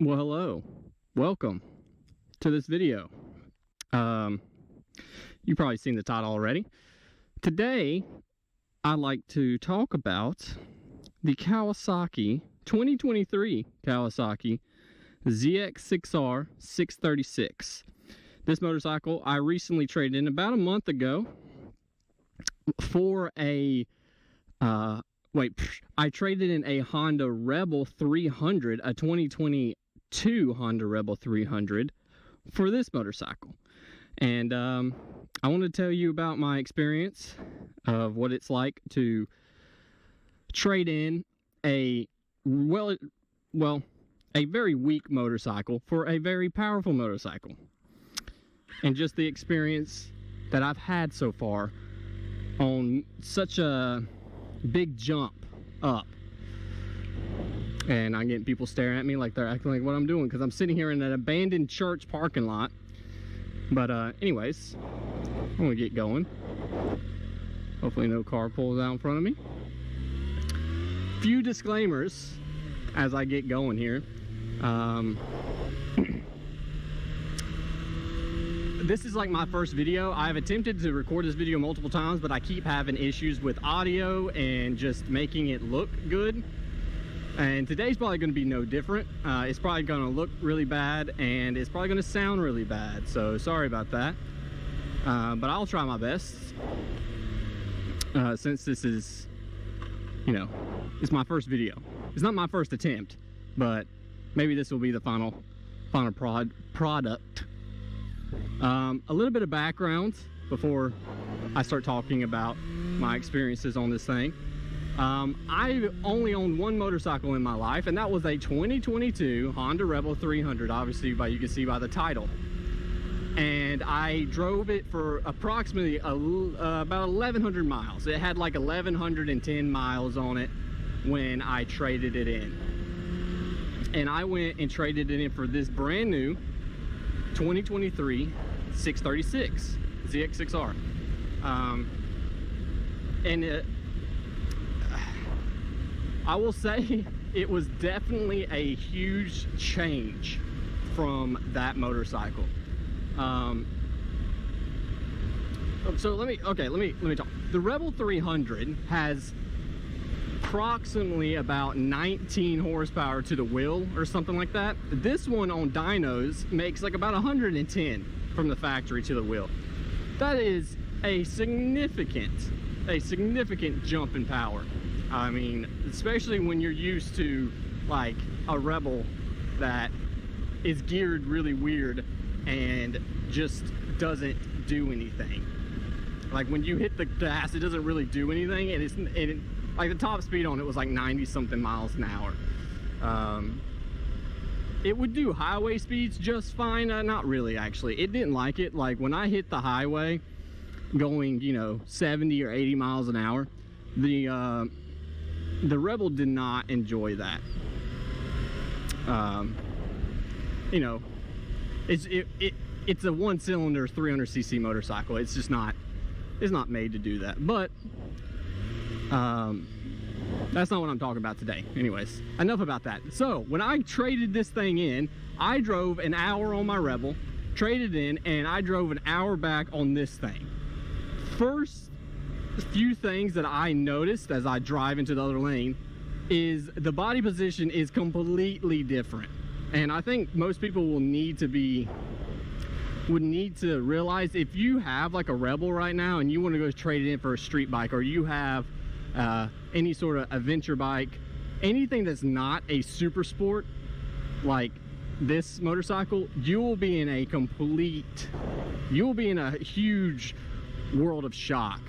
Well, hello. Welcome to this video. You've probably seen the title already. Today, I'd like to talk about the Kawasaki 2023 Kawasaki ZX6R 636. This motorcycle I recently traded in about a month ago for a I traded in a Honda Rebel 300, a 2022 Honda Rebel 300 for this motorcycle. And I want to tell you about my experience of what it's like to trade in a very weak motorcycle for a very powerful motorcycle, and just the experience that I've had so far on such a big jump up. And I'm getting people staring at me like they're acting like what I'm doing, because I'm sitting here in an abandoned church parking lot. But anyways, I'm gonna get going. Hopefully no car pulls out in front of me. Few disclaimers as I get going here. This is like my first video. I've attempted to record this video multiple times, but I keep having issues with audio and just making it look good. And today's probably going to be no different. It's probably going to look really bad, and it's probably going to sound really bad. So sorry about that. But I'll try my best. Since this is, it's my first video. It's not my first attempt, but maybe this will be the final product. A little bit of background before I start talking about my experiences on this thing. I only owned one motorcycle in my life, and that was a 2022 Honda Rebel 300, obviously you can see by the title. And I drove it for approximately about 1,100 miles. It had like 1,110 miles on it when I traded it in. And I went and traded it in for this brand new 2023 636 ZX6R. I will say it was definitely a huge change from that motorcycle. So let me talk. The Rebel 300 has approximately about 19 horsepower to the wheel or something like that. This one on dynos makes like about 110 from the factory to the wheel. That is a significant jump in power. I mean, especially when you're used to like a Rebel that is geared really weird and just doesn't do anything. Like when you hit the gas, it doesn't really do anything, and like the top speed on it was like 90 something miles an hour. It would do highway speeds just fine. Not really, actually. It didn't like it. Like when I hit the highway going 70 or 80 miles an hour, the Rebel did not enjoy that. It's a one-cylinder 300cc motorcycle. It's just not made to do that. But that's not what I'm talking about today. Anyways, enough about that. So when I traded this thing in, I drove an hour on my Rebel, traded in, and I drove an hour back on this thing. First few things that I noticed as I drive into the other lane is the body position is completely different. And I think most people would need to realize, if you have like a Rebel right now and you want to go trade it in for a street bike, or you have any sort of adventure bike, anything that's not a super sport like this motorcycle, you will be in a huge world of shock,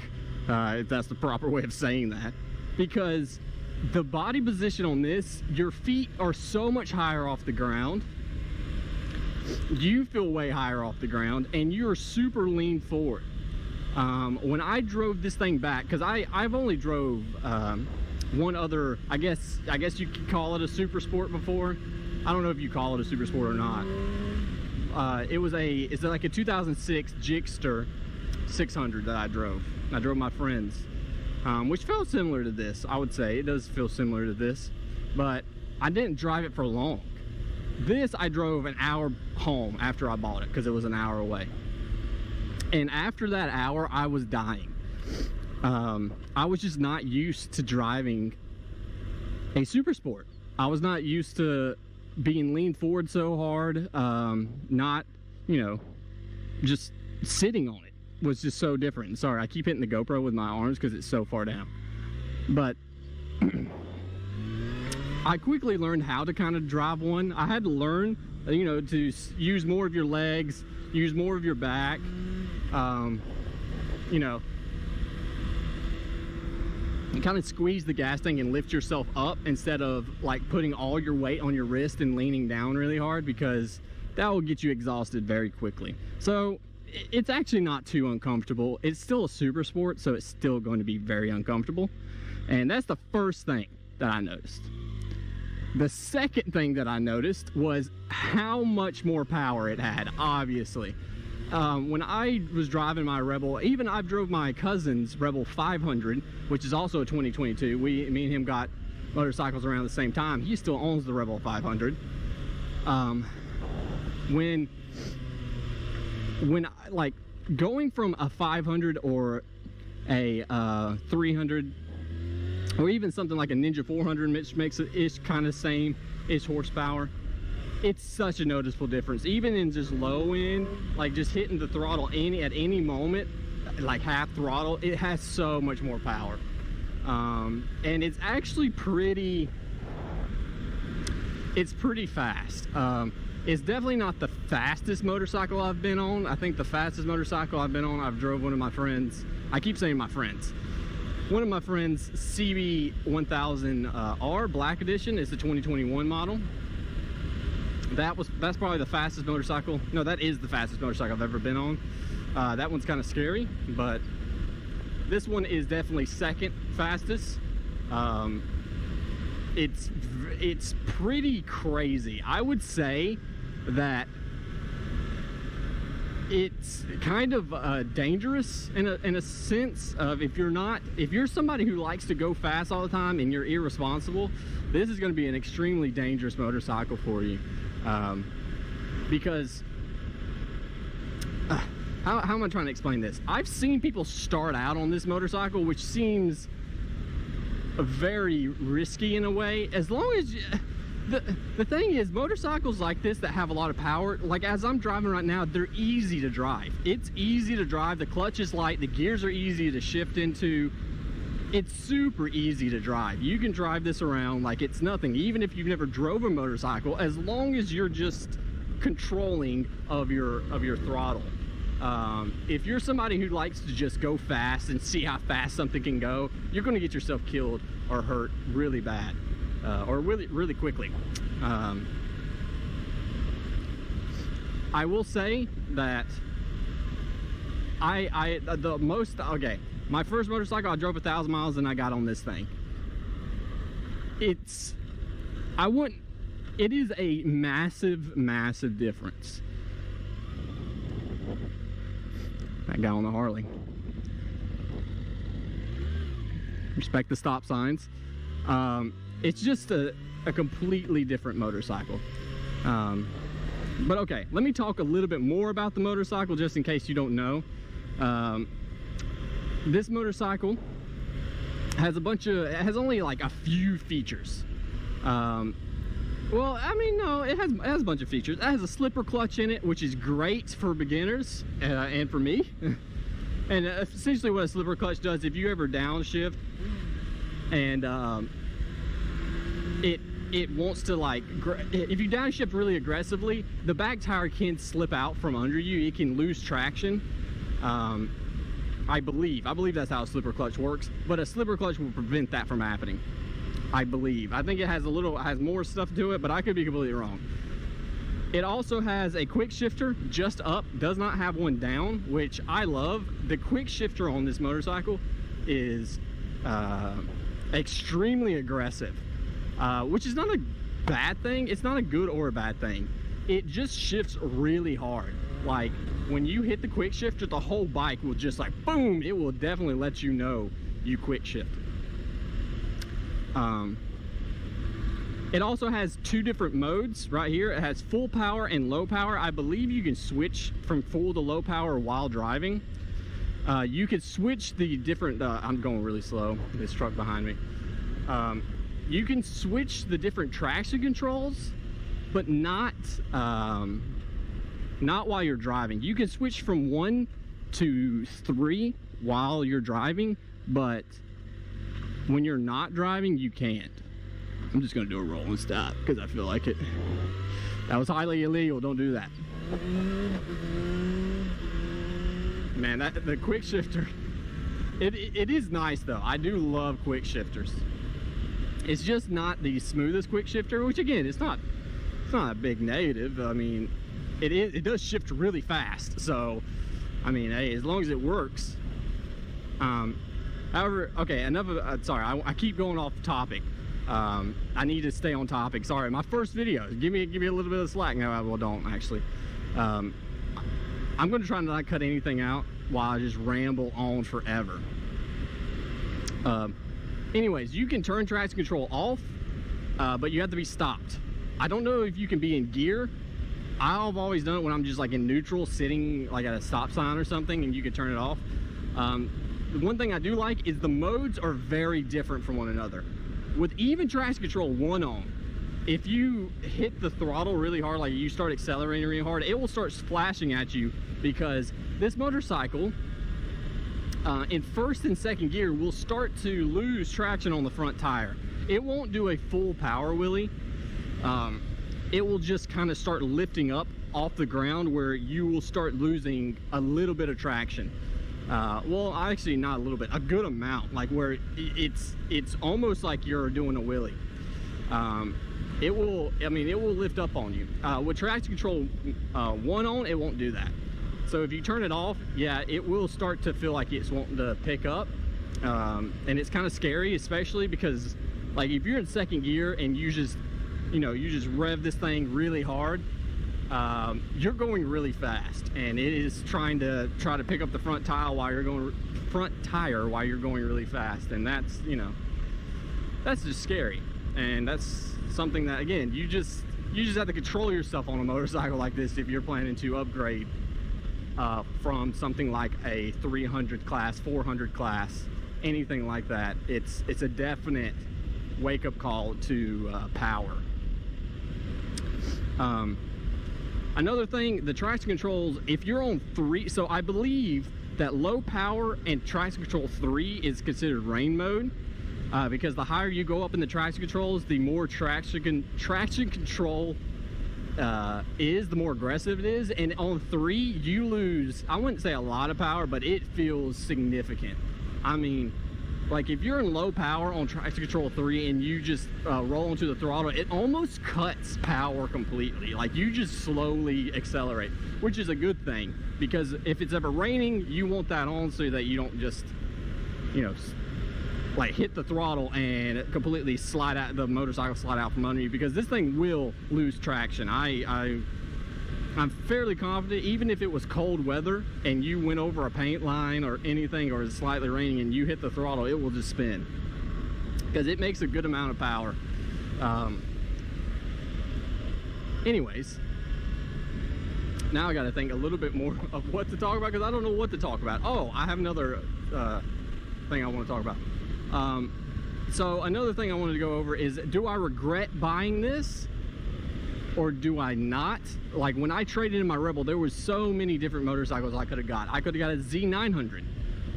if that's the proper way of saying that, because the body position on this, your feet are so much higher off the ground. You feel way higher off the ground, and you're super lean forward. When I drove this thing back, because I've only drove one other, I guess you could call it a super sport before. I don't know if you call it a super sport or not. It's like a 2006 Gixxer 600 that I drove. I drove my friends, which felt similar to this. I would say it does feel similar to this, but I didn't drive it for long. This I drove an hour home after I bought it because it was an hour away. And after that hour, I was dying. I was just not used to driving a super sport. I was not used to being leaned forward so hard. Not, you know, just sitting on it was just so different. Sorry, I keep hitting the GoPro with my arms because it's so far down. But I quickly learned how to kind of drive one. I had to learn, you know, to use more of your legs, use more of your back, you know, and kind of squeeze the gas tank and lift yourself up instead of like putting all your weight on your wrist and leaning down really hard, because that will get you exhausted very quickly. So it's actually not too uncomfortable. It's still a super sport, so it's still going to be very uncomfortable. And that's the first thing that I noticed. The second thing that I noticed was how much more power it had, obviously. When I was driving my Rebel, even I drove my cousin's Rebel 500, which is also a 2022. Me and him got motorcycles around the same time. He still owns the Rebel 500. When like going from a 500 or a 300, or even something like a Ninja 400, which makes it kind of same-ish horsepower, it's such a noticeable difference. Even in just low end, like just hitting the throttle at any moment, like half throttle, it has so much more power. And it's actually pretty fast. It's definitely not the fastest motorcycle I've been on. I think the fastest motorcycle I've been on, I've drove one of my friends. I keep saying my friends. One of my friends' CB1000R Black Edition is the 2021 model. That's probably the fastest motorcycle. No, that is the fastest motorcycle I've ever been on. That one's kind of scary, but this one is definitely second fastest. It's pretty crazy. I would say that it's kind of dangerous in a sense of if you're somebody who likes to go fast all the time and you're irresponsible, this is going to be an extremely dangerous motorcycle for you. Because how am I trying to explain this? I've seen people start out on this motorcycle, which seems very risky in a way. As long as the thing is, motorcycles like this that have a lot of power, like as I'm driving right now, they're easy to drive. It's easy to drive. The clutch is light. The gears are easy to shift into. It's super easy to drive. You can drive this around like it's nothing, even if you've never drove a motorcycle, as long as you're just controlling of your throttle. If you're somebody who likes to just go fast and see how fast something can go, you're going to get yourself killed or hurt really bad, or really quickly. I will say that my first motorcycle, I drove 1,000 miles and I got on this thing. It is a massive difference. That guy on the Harley. Respect the stop signs. It's just a completely different motorcycle. But okay, let me talk a little bit more about the motorcycle just in case you don't know. This motorcycle has only like a few features. Well, I mean, no, it has a bunch of features. It has a slipper clutch in it, which is great for beginners and for me. And essentially what a slipper clutch does, if you ever downshift and it wants to, like, if you downshift really aggressively, the back tire can slip out from under you. It can lose traction. I believe that's how a slipper clutch works, but a slipper clutch will prevent that from happening. I believe. I think it has more stuff to it, but I could be completely wrong. It also has a quick shifter just up, does not have one down, which I love. The quick shifter on this motorcycle is extremely aggressive, which is not a bad thing. It's not a good or a bad thing. It just shifts really hard. Like when you hit the quick shifter, the whole bike will just like boom. It will definitely let you know you quick shift. It also has two different modes right here. It has full power and low power. I believe you can switch from full to low power while driving. You could switch the different, I'm going really slow, this truck behind me. You can switch the different traction controls, but not while you're driving. You can switch from 1 to 3 while you're driving, but when you're not driving, you can't. I'm just gonna do a roll and stop because I feel like it. That was highly illegal, don't do that. Man, the quick shifter, it is nice though. I do love quick shifters. It's just not the smoothest quick shifter, which again, it's not a big negative. I mean, it does shift really fast. So, I mean, hey, as long as it works. However, okay, enough of, sorry, I keep going off topic. I need to stay on topic. Sorry, my first video. Give me a little bit of slack. No, I well, don't actually. I'm going to try not to cut anything out while I just ramble on forever. Anyways, you can turn traction control off, but you have to be stopped. I don't know if you can be in gear. I've always done it when I'm just like in neutral, sitting like at a stop sign or something, and you can turn it off. The one thing I do like is the modes are very different from one another. With even traction control 1 on, if you hit the throttle really hard, like you start accelerating really hard, it will start flashing at you, because this motorcycle in first and second gear will start to lose traction on the front tire. It won't do a full power wheelie. It will just kind of start lifting up off the ground, where you will start losing a little bit of traction. Well, actually not a little bit, a good amount, like where it's almost like you're doing a wheelie. It will lift up on you. With traction control 1 on, it won't do that. So if you turn it off, yeah, it will start to feel like it's wanting to pick up. And it's kind of scary, especially because like if you're in second gear and you just rev this thing really hard, you're going really fast, and it is trying to pick up the front tire while you're going really fast, and that's that's just scary. And that's something that, again, you just have to control yourself on a motorcycle like this if you're planning to upgrade from something like a 300 class, 400 class, anything like that. It's a definite wake-up call to power. Another thing, the traction controls, if you're on 3, so I believe that low power and traction control 3 is considered rain mode, because the higher you go up in the traction controls, the more traction control is, the more aggressive it is. And on 3, you lose, I wouldn't say a lot of power, but it feels significant. I mean, like if you're in low power on traction control 3 and you just roll into the throttle, it almost cuts power completely. Like you just slowly accelerate, which is a good thing, because if it's ever raining, you want that on so that you don't just, like hit the throttle and completely slide out, the motorcycle slide out from under you, because this thing will lose traction. I'm fairly confident, even if it was cold weather and you went over a paint line or anything, or it's slightly raining and you hit the throttle, it will just spin, because it makes a good amount of power. Anyways, now I got to think a little bit more of what to talk about, because I don't know what to talk about. Oh, I have another thing I want to talk about. So another thing I wanted to go over is, do I regret buying this or do I not? Like when I traded in my Rebel, there was so many different motorcycles I could have got. I could have got a Z900.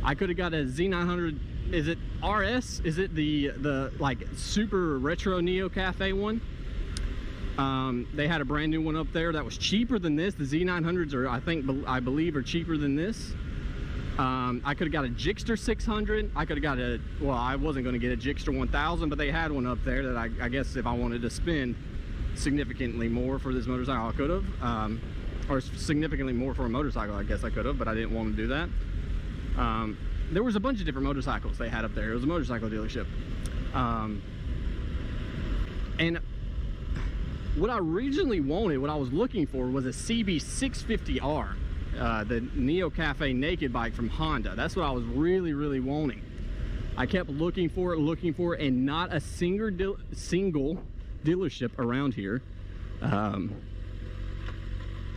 I could have got a Z900. Is it RS? Is it the like super retro Neo Cafe one? They had a brand new one up there that was cheaper than this. The Z900s are, I believe are cheaper than this. I could have got a Gixxer 600. I could have got a, well, I wasn't going to get a Gixxer 1000, but they had one up there that I guess if I wanted to spend significantly more for this motorcycle, I could have, or significantly more for a motorcycle, I guess I could have, but I didn't want to do that. There was a bunch of different motorcycles they had up there. It was a motorcycle dealership. And what I originally wanted, what I was looking for, was a CB650R. The Neo Cafe naked bike from Honda. That's what I was really, really wanting. I kept looking for it, and not a single dealership around here. And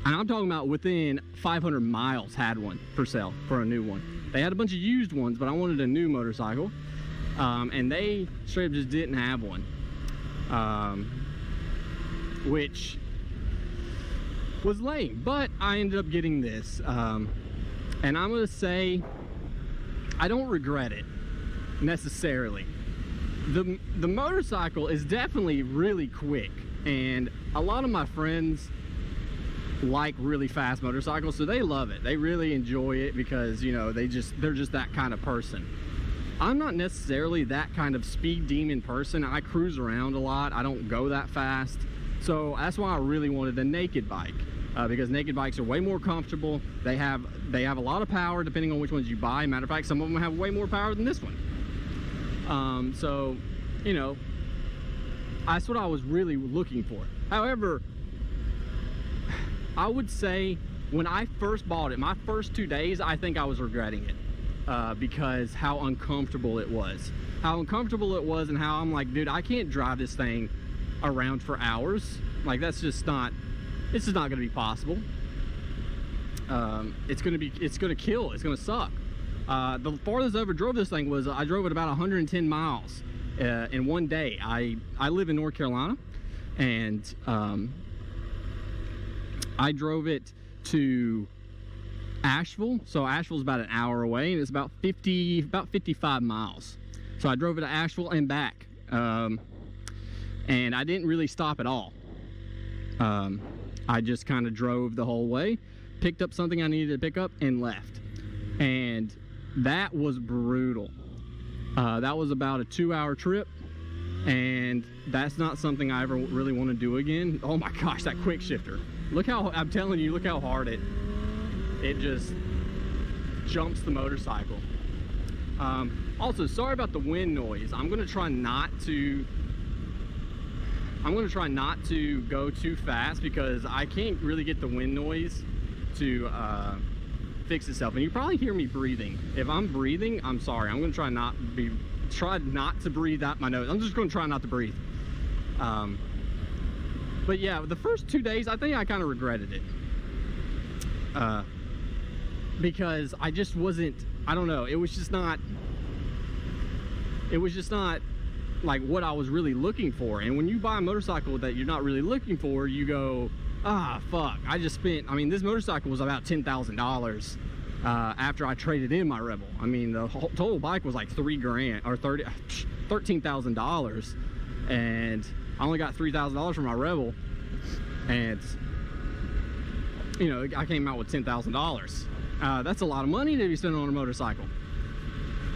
I'm talking about within 500 miles had one for sale for a new one. They had a bunch of used ones, but I wanted a new motorcycle. And they straight up just didn't have one. Which was lame, but I ended up getting this. And I'm gonna say, I don't regret it necessarily. The motorcycle is definitely really quick, and a lot of my friends like really fast motorcycles, so they love it. They really enjoy it because, you know, they're just that kind of person. I'm not necessarily that kind of speed demon person. I cruise around a lot. I don't go that fast. So that's why I really wanted a naked bike, because naked bikes are way more comfortable. They have a lot of power depending on which ones you buy. Matter of fact, some of them have way more power than this one. So, you know, that's what I was really looking for. However, I would say when I first bought it, my first 2 days, I think I was regretting it, because how uncomfortable it was. How uncomfortable it was, and how I'm like, dude, I can't drive this thing around for hours. Like, it's just not gonna be possible. It's gonna kill, it's gonna suck. The farthest I ever drove this thing was, I drove it about 110 miles in one day. I live in North Carolina, and I drove it to Asheville. So Asheville's about an hour away, and it's about 55 miles. So I drove it to Asheville and back. And I didn't really stop at all. I just kind of drove the whole way, picked up something I needed to pick up, and left. And that was brutal. That was about a 2-hour trip, and that's not something I ever really want to do again. Oh my gosh, that quick shifter. Look how, I'm telling you, look how hard it just jumps the motorcycle. Also, sorry about the wind noise. I'm gonna try not to go too fast, because I can't really get the wind noise to fix itself. And you probably hear me breathing. If I'm breathing, I'm sorry. I'm gonna try not to breathe out my nose. I'm just gonna try not to breathe. But yeah, the first 2 days, I think I kind of regretted it. Because I just wasn't, I don't know, it was just not like what I was really looking for. And when you buy a motorcycle that you're not really looking for, you go, ah, fuck, I just spent, I mean, this motorcycle was about $10,000 after I traded in my Rebel. I mean, the whole total bike was like $3,000 or $13,000, and I only got $3,000 from my Rebel, and you know, I came out with $10,000. That's a lot of money to be spending on a motorcycle.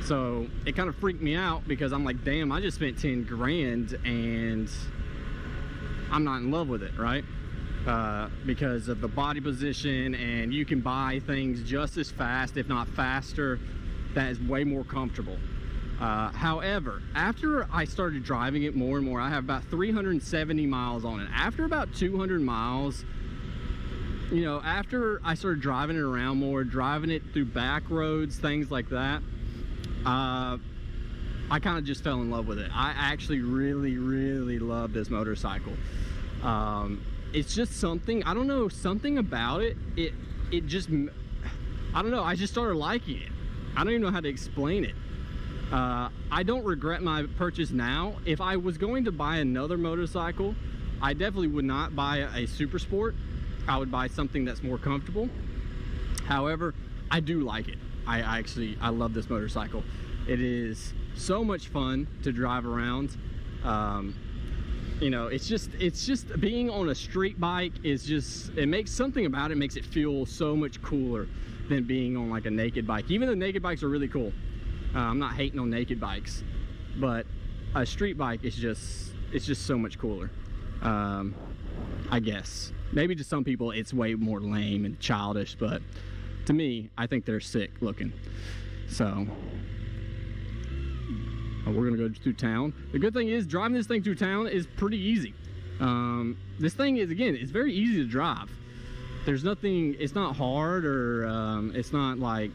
So it kind of freaked me out, because I'm like, damn, I just spent 10 grand and I'm not in love with it, right? Because of the body position, and you can buy things just as fast, if not faster, that is way more comfortable. However, after I started driving it more and more, I have about 370 miles on it. After about 200 miles, you know, after I started driving it around more, driving it through back roads, things like that, I kind of just fell in love with it. I actually really, really love this motorcycle. It's just something, I don't know, something about it, it just, I don't know, I just started liking it. I don't even know how to explain it. I don't regret my purchase now. If I was going to buy another motorcycle, I definitely would not buy a Super Sport. I would buy something that's more comfortable. However, I do like it. I love this motorcycle. It is so much fun to drive around. You know, it's just being on a street bike is just, it makes something about it, makes it feel so much cooler than being on like a naked bike. Even though naked bikes are really cool. I'm not hating on naked bikes, but a street bike is just so much cooler. I guess maybe to some people it's way more lame and childish, but to me, I think they're sick looking. So we're gonna go through town. The good thing is, driving this thing through town is pretty easy. This thing is, again, it's very easy to drive. There's nothing, it's not hard, or it's not like,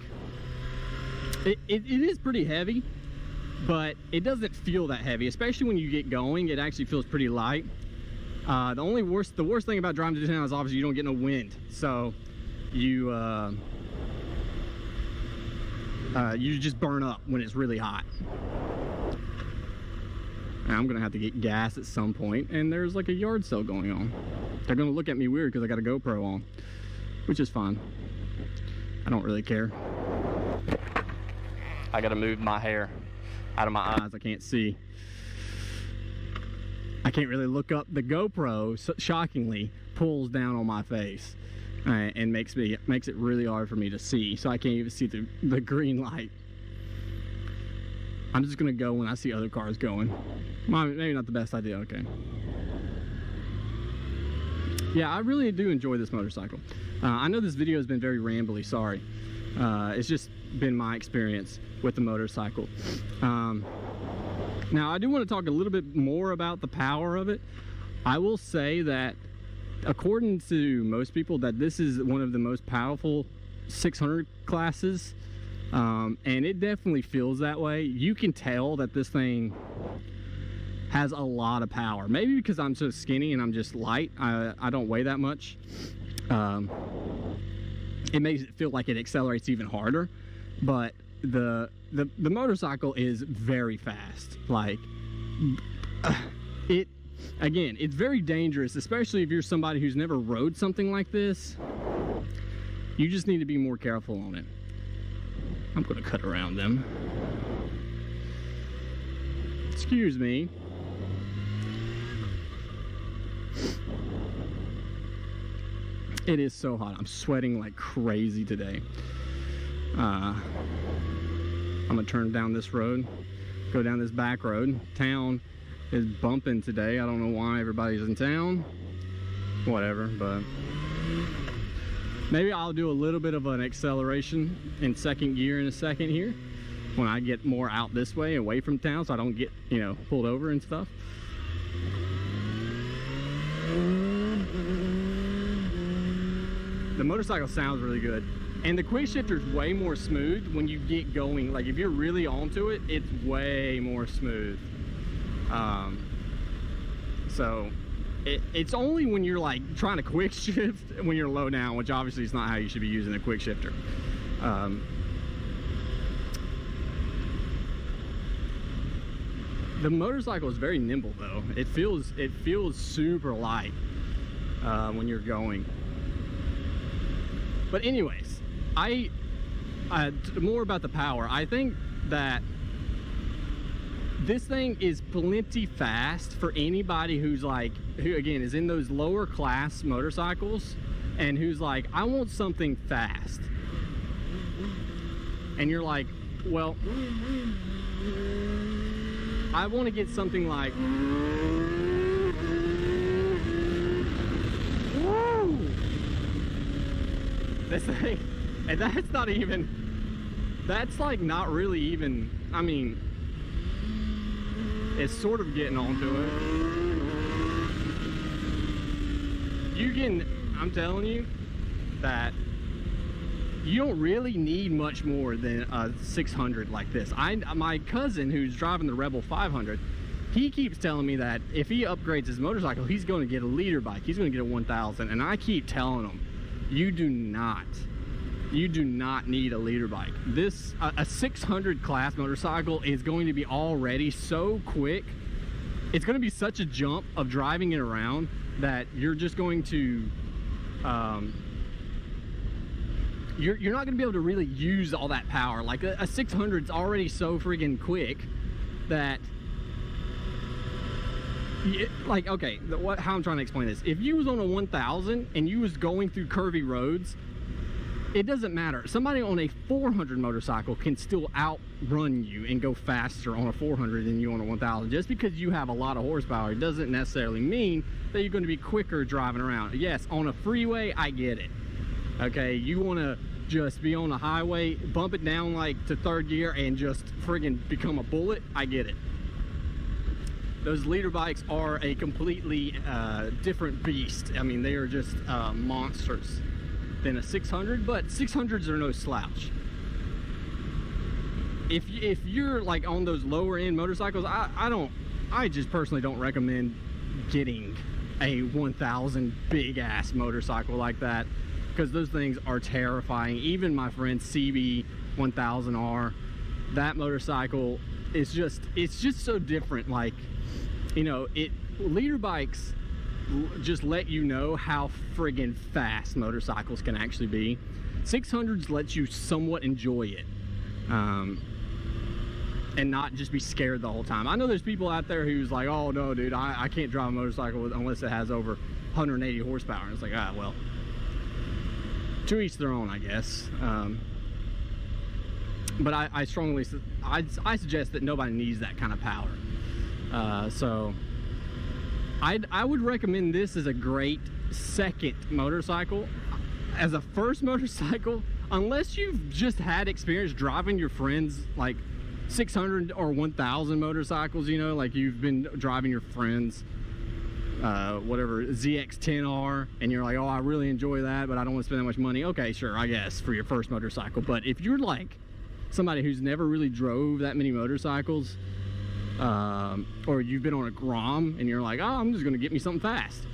it is pretty heavy, but it doesn't feel that heavy, especially when you get going. It actually feels pretty light. The worst thing about driving to town is obviously you don't get no wind, so you just burn up when it's really hot. And I'm gonna have to get gas at some point, and there's like a yard sale going on. They're gonna look at me weird because I got a GoPro on, which is fine. I don't really care. I gotta move my hair out of my eyes. I can't see. I can't really look up. The GoPro, shockingly, pulls down on my face and makes it really hard for me to see. So I can't even see the green light. I'm just gonna go when I see other cars going. Maybe not the best idea. Okay. Yeah, I really do enjoy this motorcycle. I know this video has been very rambly. Sorry. It's just been my experience with the motorcycle. Now I do want to talk a little bit more about the power of it. I will say that according to most people that this is one of the most powerful 600 classes, and it definitely feels that way. You can tell that this thing has a lot of power. Maybe because I'm so skinny and I'm just light, I don't weigh that much. It makes it feel like it accelerates even harder, but the motorcycle is very fast. Like again, it's very dangerous, especially if you're somebody who's never rode something like this. You just need to be more careful on it. I'm gonna cut around them. Excuse me. It is so hot. I'm sweating like crazy today. I'm gonna turn down this road, go down this back road. Town is bumping today. I don't know why everybody's in town. Whatever, but maybe I'll do a little bit of an acceleration in second gear in a second here when I get more out this way, away from town, so I don't get, you know, pulled over and stuff. The motorcycle sounds really good, and the quick shifter is way more smooth when you get going. Like if you're really onto it, it's way more smooth. So it's only when you're like trying to quick shift when you're low down, which obviously is not how you should be using a quick shifter. The motorcycle is very nimble though. It feels super light when you're going. But anyways, more about the power. I think that this thing is plenty fast for anybody who again is in those lower class motorcycles and who's like, I want something fast. And you're like, well, I want to get something like, woo! This thing, and that's not even, that's like not really even, I mean, it's sort of getting onto it. You can, I'm telling you that you don't really need much more than a 600 like this. My cousin who's driving the Rebel 500, he keeps telling me that if he upgrades his motorcycle, he's going to get a leader bike. He's going to get a 1000, and I keep telling him, you do not need a leader bike. This a 600 class motorcycle is going to be already so quick. It's going to be such a jump of driving it around that you're just going to you're not going to be able to really use all that power. Like a 600 is already so friggin' quick that like, okay, how I'm trying to explain this. If you was on a 1000 and you was going through curvy roads, it doesn't matter. Somebody on a 400 motorcycle can still outrun you and go faster on a 400 than you on a 1000. Just because you have a lot of horsepower doesn't necessarily mean that you're going to be quicker driving around. Yes, on a freeway, I get it. Okay, you want to just be on the highway, bump it down like to third gear and just friggin' become a bullet, I get it. Those leader bikes are a completely different beast. I mean, they are just monsters than a 600, but 600s are no slouch. If you're like on those lower end motorcycles, I just personally don't recommend getting a 1000 big ass motorcycle like that, because those things are terrifying. Even my friend CB 1000R, that motorcycle is just, it's just so different. Like, you know, leader bikes just let you know how friggin' fast motorcycles can actually be. 600s lets you somewhat enjoy it, and not just be scared the whole time. I know there's people out there who's like, oh no dude, I can't drive a motorcycle unless it has over 180 horsepower. And it's like, ah, well, to each their own, I guess. But I strongly, I suggest that nobody needs that kind of power. So I would recommend this as a great second motorcycle. As a first motorcycle, unless you've just had experience driving your friends like 600 or 1000 motorcycles, you know, like you've been driving your friends whatever ZX6R, and you're like, oh, I really enjoy that, but I don't want to spend that much money. Okay, sure, I guess for your first motorcycle. But if you're like somebody who's never really drove that many motorcycles, or you've been on a Grom and you're like, oh, I'm just gonna get me something fast,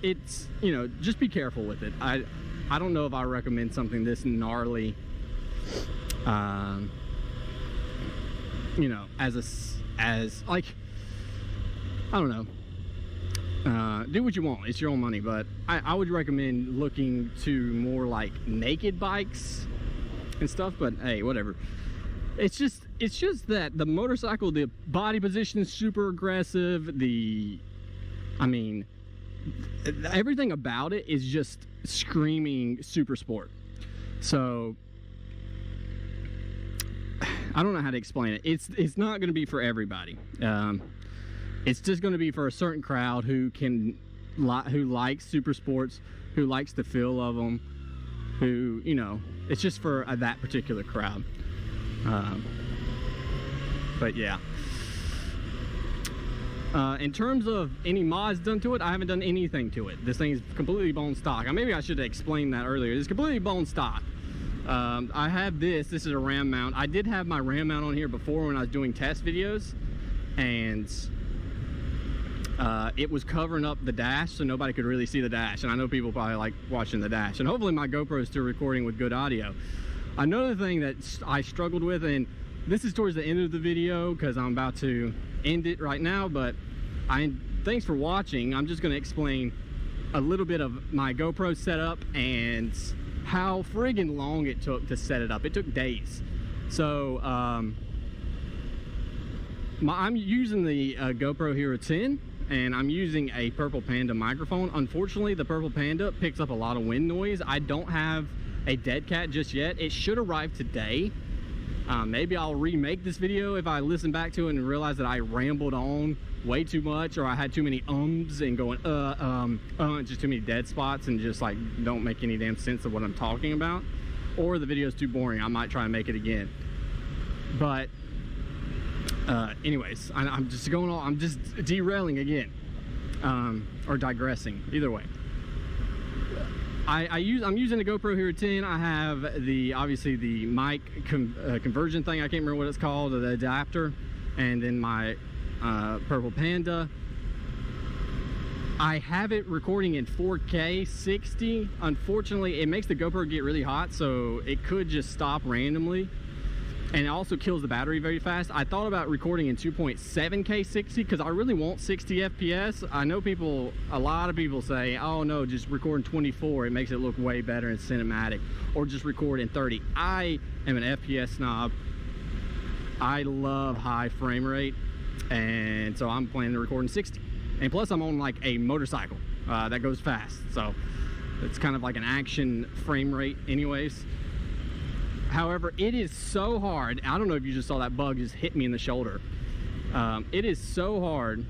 it's, you know, just be careful with it. I don't know if I recommend something this gnarly, you know, as like, I don't know, do what you want, it's your own money. But I would recommend looking to more like naked bikes and stuff. But hey, whatever. It's just that the motorcycle, the body position is super aggressive. I mean, everything about it is just screaming super sport. So I don't know how to explain it. It's not going to be for everybody. It's just going to be for a certain crowd who likes super sports, who likes the feel of them, who, you know, it's just for that particular crowd. But yeah, in terms of any mods done to it, I haven't done anything to it. This thing is completely bone stock. Maybe I should have explained that earlier. It's completely bone stock. I have this is a ram mount. I did have my ram mount on here before when I was doing test videos, and it was covering up the dash so nobody could really see the dash. And I know people probably like watching the dash, and hopefully my GoPro is still recording with good audio. Another thing that I struggled with, and this is towards the end of the video because I'm about to end it right now, but thanks for watching. I'm just going to explain a little bit of my GoPro setup and how friggin' long it took to set it up. It took days. So I'm using the GoPro Hero 10, and I'm using a Purple Panda microphone. Unfortunately, the Purple Panda picks up a lot of wind noise. I don't have a dead cat just yet. It should arrive today. Maybe I'll remake this video if I listen back to it and realize that I rambled on way too much, or I had too many ums and going just too many dead spots and just like don't make any damn sense of what I'm talking about, or the video's too boring. I might try and make it again. But anyways, I'm just going on, I'm just derailing again, or digressing, either way. I'm using the GoPro Hero 10. I have obviously the mic conversion thing. I can't remember what it's called, the adapter, and then my Purple Panda. I have it recording in 4K 60. Unfortunately, it makes the GoPro get really hot, so it could just stop randomly. And it also kills the battery very fast. I thought about recording in 2.7K 60 because I really want 60 FPS. I know a lot of people say, oh no, just record in 24. It makes it look way better and cinematic. Or just record in 30. I am an FPS snob. I love high frame rate. And so I'm planning to record in 60. And plus I'm on like a motorcycle that goes fast. So it's kind of like an action frame rate anyways. However, it is so hard. I don't know if you just saw that bug just hit me in the shoulder. It is so hard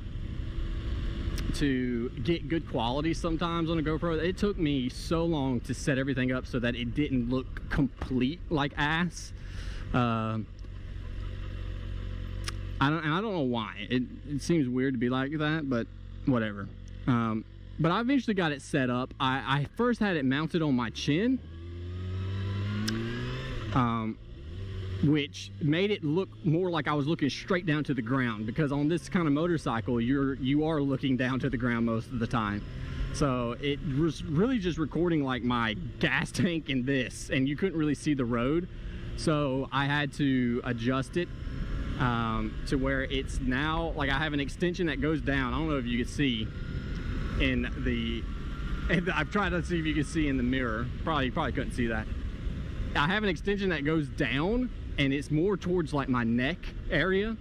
to get good quality sometimes on a GoPro. It took me so long to set everything up so that it didn't look complete like ass. I don't know why. It seems weird to be like that, but whatever. But I eventually got it set up. I first had it mounted on my chin. which made it look more like I was looking straight down to the ground, because on this kind of motorcycle you are looking down to the ground most of the time. So it was really just recording like my gas tank and this, and you couldn't really see the road. So I had to adjust it to where it's now like I have an extension that goes down. I don't know if you can see in the, and I've tried to see if you can see in the mirror. You probably couldn't see that. I have an extension that goes down, and it's more towards like my neck area,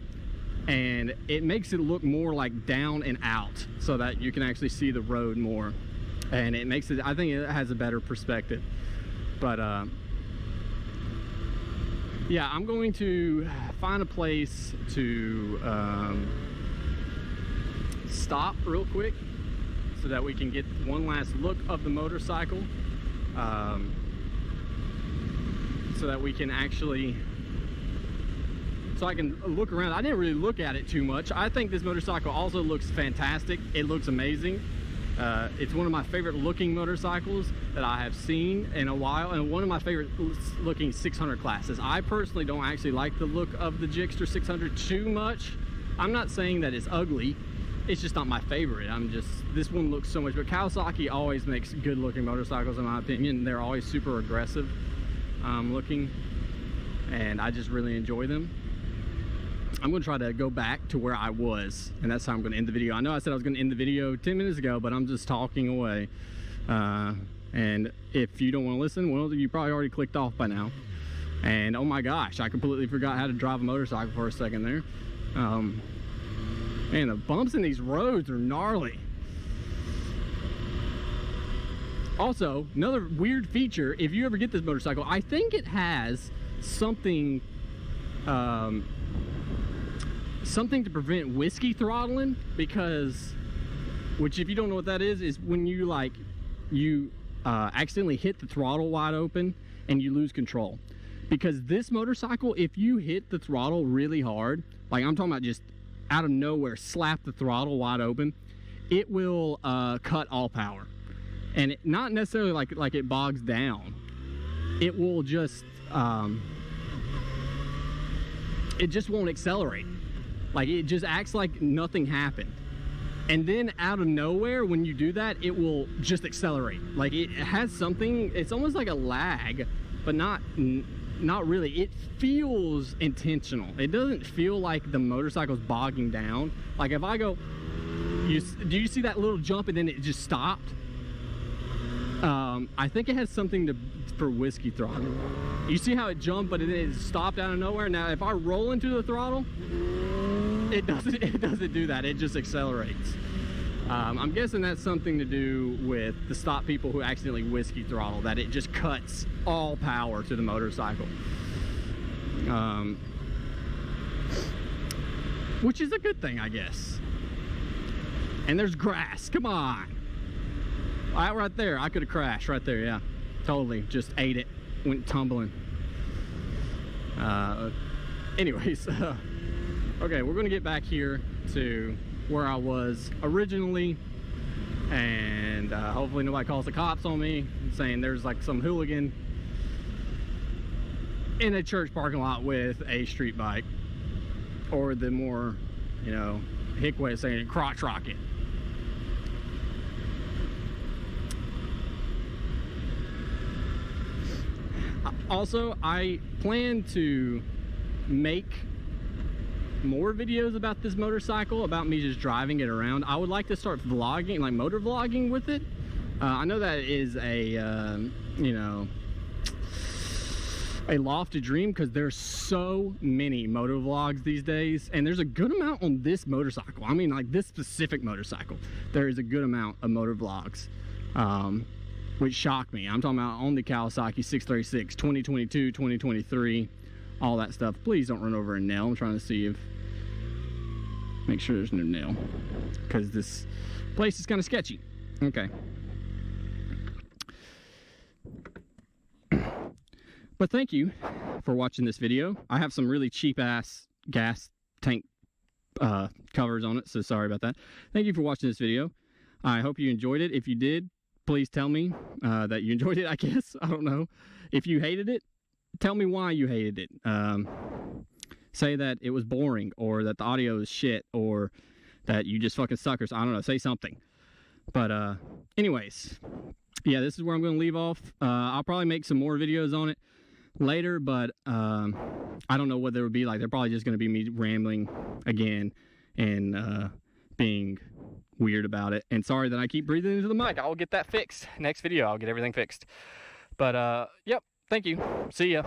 and it makes it look more like down and out so that you can actually see the road more, and it makes it, I think it has a better perspective. But yeah, I'm going to find a place to stop real quick so that we can get one last look of the motorcycle, so that we can actually, so I can look around. I didn't really look at it too much. I think this motorcycle also looks fantastic. It looks amazing. It's one of my favorite looking motorcycles that I have seen in a while, and one of my favorite looking 600 classes. I personally don't actually like the look of the Gixxer 600 too much. I'm not saying that it's ugly, it's just not my favorite. This one looks so much, but Kawasaki always makes good looking motorcycles in my opinion. They're always super aggressive looking, and I just really enjoy them. I'm going to try to go back to where I was, and that's how I'm going to end the video. I know I said I was going to end the video 10 minutes ago, but I'm just talking away. And if you don't want to listen, well, you probably already clicked off by now. And oh my gosh, I completely forgot how to drive a motorcycle for a second there. Man, the bumps in these roads are gnarly. Also, another weird feature, if you ever get this motorcycle, I think it has something something to prevent whiskey throttling, because, which if you don't know what that is when you accidentally hit the throttle wide open and you lose control. Because this motorcycle, if you hit the throttle really hard, like I'm talking about just out of nowhere, slap the throttle wide open, it will cut all power. And not necessarily like it bogs down. It will just, it just won't accelerate. Like it just acts like nothing happened. And then out of nowhere, when you do that, it will just accelerate. Like it has something, it's almost like a lag, but not really. It feels intentional. It doesn't feel like the motorcycle's bogging down. Like if I go, do you see that little jump and then it just stopped? I think it has something for whiskey throttling. You see how it jumped, but then it stopped out of nowhere? Now, if I roll into the throttle, it doesn't do that. It just accelerates. I'm guessing that's something to do with to stop people who accidentally whiskey throttle, that it just cuts all power to the motorcycle. Which is a good thing, I guess. And there's grass, come on. Right there, I could have crashed right there, yeah. Totally, just ate it, went tumbling. Anyways, okay, we're gonna get back here to where I was originally, and hopefully nobody calls the cops on me saying there's like some hooligan in a church parking lot with a street bike, or the more, you know, hick way of saying it, crotch rocket. Also, I plan to make more videos about this motorcycle, about me just driving it around. I would like to start vlogging, like motor vlogging with it. I know that is a, you know, a lofty dream, because there's so many motor vlogs these days, and there's a good amount on this motorcycle. I mean, like this specific motorcycle, there is a good amount of motor vlogs. Which shocked me. I'm talking about on the Kawasaki 636, 2022, 2023, all that stuff. Please don't run over a nail. I'm trying to see if, make sure there's no nail, because this place is kind of sketchy. Okay. But thank you for watching this video. I have some really cheap ass gas tank covers on it, so sorry about that. Thank you for watching this video. I hope you enjoyed it. If you did, please tell me that you enjoyed it, I guess. I don't know. If you hated it, tell me why you hated it. Say that it was boring, or that the audio is shit, or that you just fucking suckers. I don't know, say something. But anyways, yeah, this is where I'm going to leave off. I'll probably make some more videos on it later, but I don't know what they would be like. They're probably just going to be me rambling again and being weird about it. And sorry that I keep breathing into the mic. I'll get that fixed. Next video, I'll get everything fixed. But yep, thank you. See ya.